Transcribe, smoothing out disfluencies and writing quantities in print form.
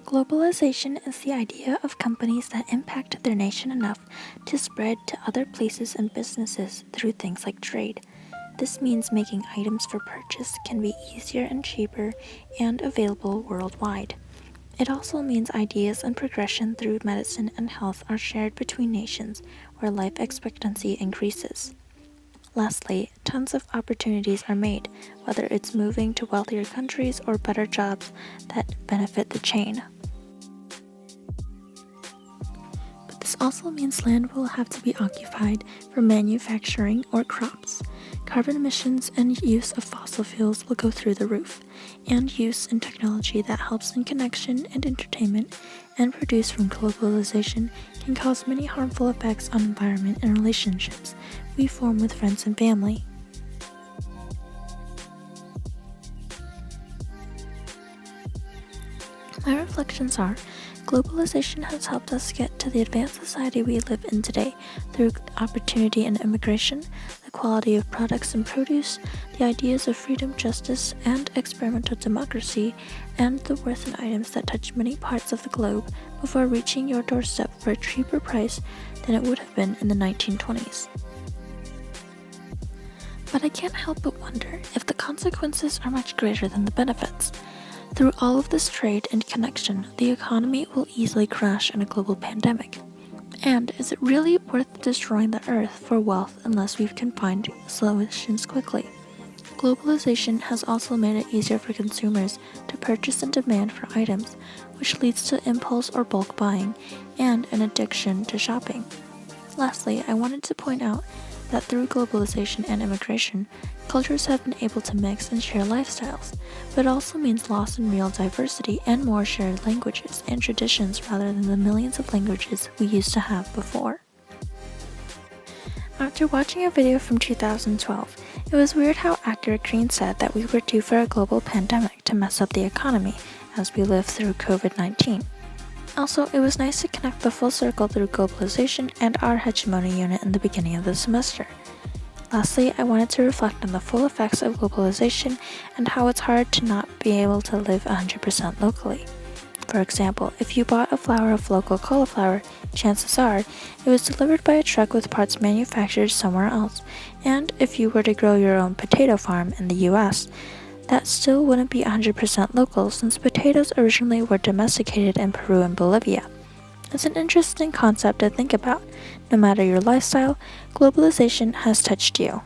Globalization is the idea of companies that impact their nation enough to spread to other places and businesses through things like trade. This means making items for purchase can be easier and cheaper and available worldwide. It also means ideas and progression through medicine and health are shared between nations where life expectancy increases. Lastly, tons of opportunities are made, whether it's moving to wealthier countries or better jobs that benefit the chain. But this also means land will have to be occupied for manufacturing or crops. Carbon emissions and use of fossil fuels will go through the roof, and use in technology that helps in connection and entertainment and produced from globalization can cause many harmful effects on environment and relationships we form with friends and family. My reflections are, globalization has helped us get to the advanced society we live in today through opportunity and immigration, the quality of products and produce, the ideas of freedom, justice, and experimental democracy, and the worth in items that touch many parts of the globe before reaching your doorstep for a cheaper price than it would have been in the 1920s. But I can't help but wonder if the consequences are much greater than the benefits. Through all of this trade and connection, the economy will easily crash in a global pandemic. And is it really worth destroying the earth for wealth unless we can find solutions quickly? Globalization has also made it easier for consumers to purchase and demand for items, which leads to impulse or bulk buying and an addiction to shopping. Lastly, I wanted to point out that through globalization and immigration, cultures have been able to mix and share lifestyles, but it also means loss in real diversity and more shared languages and traditions rather than the millions of languages we used to have before. After watching a video from 2012, it was weird how accurate Green said that we were due for a global pandemic to mess up the economy as we live through COVID-19. Also, it was nice to connect the full circle through globalization and our hegemony unit in the beginning of the semester. Lastly, I wanted to reflect on the full effects of globalization and how it's hard to not be able to live 100% locally. For example, if you bought a flower of local cauliflower, chances are it was delivered by a truck with parts manufactured somewhere else, and if you were to grow your own potato farm in the US, that still wouldn't be 100% local since potatoes originally were domesticated in Peru and Bolivia. It's an interesting concept to think about. No matter your lifestyle, globalization has touched you.